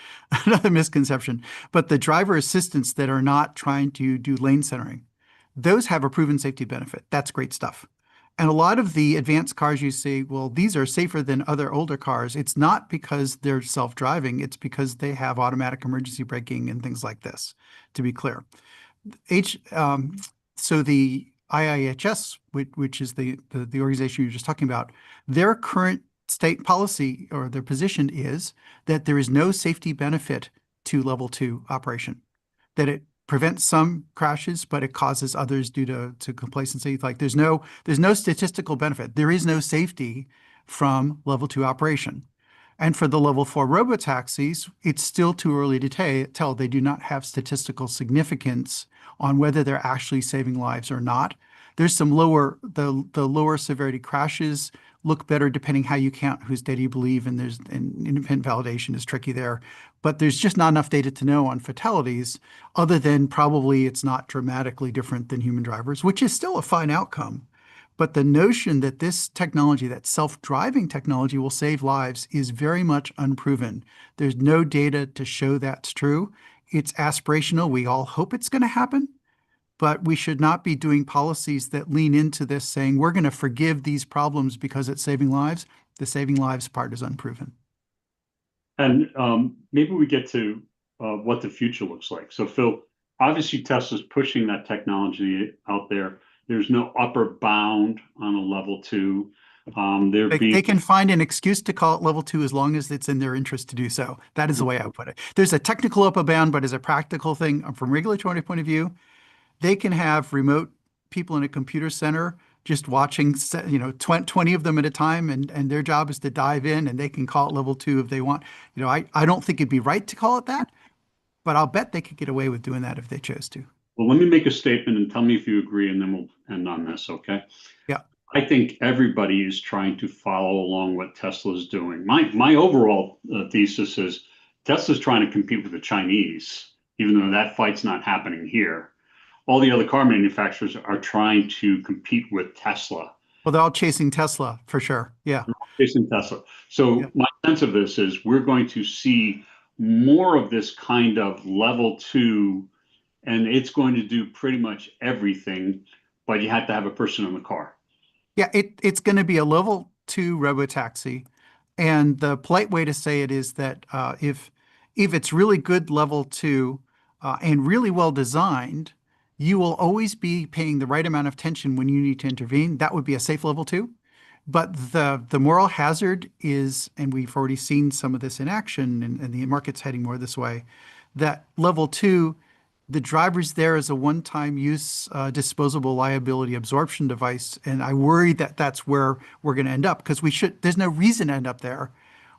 Speaker 2: another misconception. But the driver assistants that are not trying to do lane centering, those have a proven safety benefit. That's great stuff. And a lot of the advanced cars you see, well, these are safer than other older cars. It's not because they're self-driving, it's because they have automatic emergency braking and things like this, to be clear. H, so the IIHS, which is the organization you're just talking about, their current state policy or their position is that there is no safety benefit to level 2 operation, that it prevents some crashes, but it causes others due to complacency. Like there's no statistical benefit. There is no safety from level 2 operation. And for the level 4 robotaxis, it's still too early to tell. They do not have statistical significance on whether they're actually saving lives or not. There's some the lower severity crashes look better depending how you count whose data you believe, and independent validation is tricky there. But there's just not enough data to know on fatalities, other than probably it's not dramatically different than human drivers, which is still a fine outcome. But the notion that this technology, that self-driving technology, will save lives is very much unproven. There's no data to show that's true. It's aspirational. We all hope it's going to happen, but we should not be doing policies that lean into this saying we're going to forgive these problems because it's saving lives. The saving lives part is unproven.
Speaker 1: And maybe we get to what the future looks like. So, Phil, obviously Tesla's pushing that technology out there. There's no upper bound on a level 2.
Speaker 2: They can find an excuse to call it level 2 as long as it's in their interest to do so. That is the way I put it. There's a technical upper bound, but as a practical thing, from a regulatory point of view, they can have remote people in a computer center just watching, 20 of them at a time, and their job is to dive in, and they can call it level 2 if they want. I don't think it'd be right to call it that, but I'll bet they could get away with doing that if they chose to.
Speaker 1: Well, let me make a statement and tell me if you agree, and then we'll end on this, okay?
Speaker 2: Yeah.
Speaker 1: I think everybody is trying to follow along what Tesla is doing. My overall thesis is Tesla's trying to compete with the Chinese, even though that fight's not happening here. All the other car manufacturers are trying to compete with Tesla.
Speaker 2: Well, they're all chasing Tesla for sure. Yeah.
Speaker 1: Chasing Tesla. So
Speaker 2: Yeah.
Speaker 1: my sense of this is we're going to see more of this kind of level 2, and it's going to do pretty much everything, but you have to have a person in the car.
Speaker 2: Yeah, it's going to be a level 2 robotaxi. And the polite way to say it is that if it's really good level 2 and really well designed, you will always be paying the right amount of attention when you need to intervene. That would be a safe level 2. But the moral hazard is, and we've already seen some of this in action, and the market's heading more this way, that level 2, the driver's there as a one-time use disposable liability absorption device. And I worry that that's where we're going to end up, because there's no reason to end up there.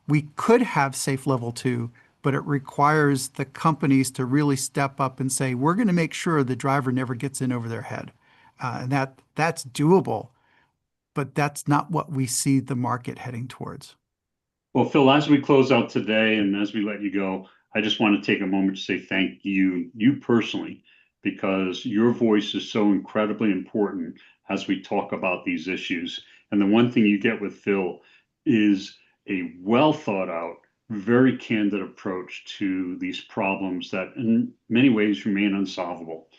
Speaker 2: We could have safe level 2, but it requires the companies to really step up and say, we're going to make sure the driver never gets in over their head. And that's doable, but that's not what we see the market heading towards.
Speaker 1: Well, Phil, as we close out today and as we let you go, I just want to take a moment to say thank you personally, because your voice is so incredibly important as we talk about these issues. And the one thing you get with Phil is a well thought out, very candid approach to these problems that in many ways remain unsolvable.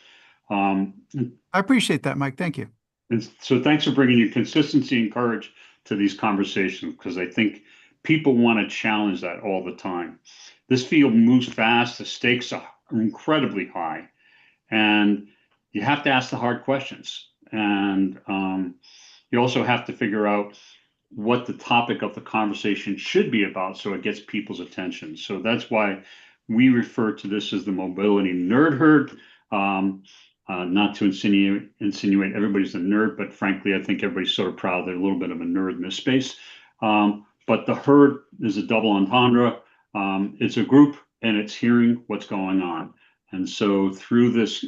Speaker 2: I appreciate that, Mike. Thank you.
Speaker 1: And so thanks for bringing your consistency and courage to these conversations, because I think people want to challenge that all the time. This field moves fast, the stakes are incredibly high, and you have to ask the hard questions. And you also have to figure out what the topic of the conversation should be about so it gets people's attention. So that's why we refer to this as the mobility nerd herd. Not to insinuate everybody's a nerd, but frankly, I think everybody's sort of proud they're a little bit of a nerd in this space. But the herd is a double entendre. It's a group, and it's hearing what's going on. And so through this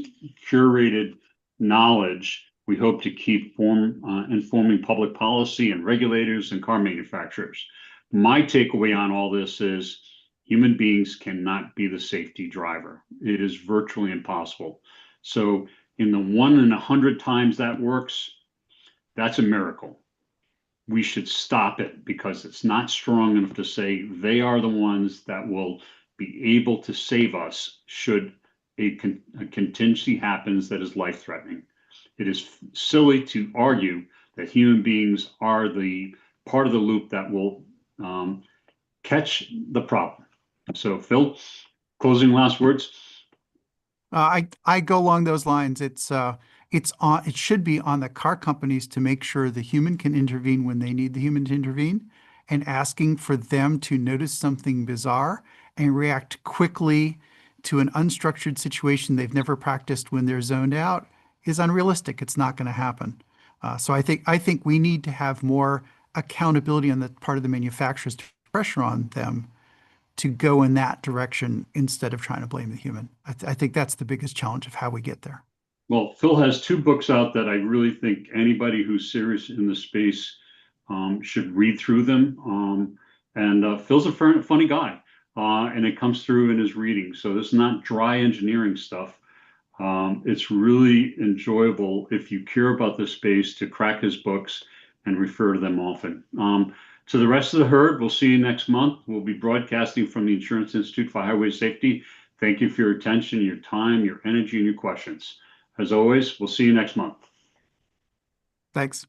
Speaker 1: curated knowledge, we hope to keep informing public policy and regulators and car manufacturers. My takeaway on all this is human beings cannot be the safety driver. It is virtually impossible. So in the 1 in 100 times that works, that's a miracle. We should stop it because it's not strong enough to say they are the ones that will be able to save us should a contingency happens that is life-threatening. It is silly to argue that human beings are the part of the loop that will catch the problem. So, Phil, closing last words.
Speaker 2: I go along those lines. It should be on the car companies to make sure the human can intervene when they need the human to intervene, and asking for them to notice something bizarre and react quickly to an unstructured situation they've never practiced when they're zoned out is unrealistic. It's not going to happen. So I think we need to have more accountability on the part of the manufacturers to pressure on them to go in that direction instead of trying to blame the human. I think that's the biggest challenge of how we get there.
Speaker 1: Well, Phil has 2 books out that I really think anybody who's serious in the space should read through them. And Phil's a funny guy, and it comes through in his reading. So this is not dry engineering stuff. It's really enjoyable if you care about the space to crack his books and refer to them often. To the rest of the herd, we'll see you next month. We'll be broadcasting from the Insurance Institute for Highway Safety. Thank you for your attention, your time, your energy, and your questions. As always, we'll see you next month.
Speaker 2: Thanks.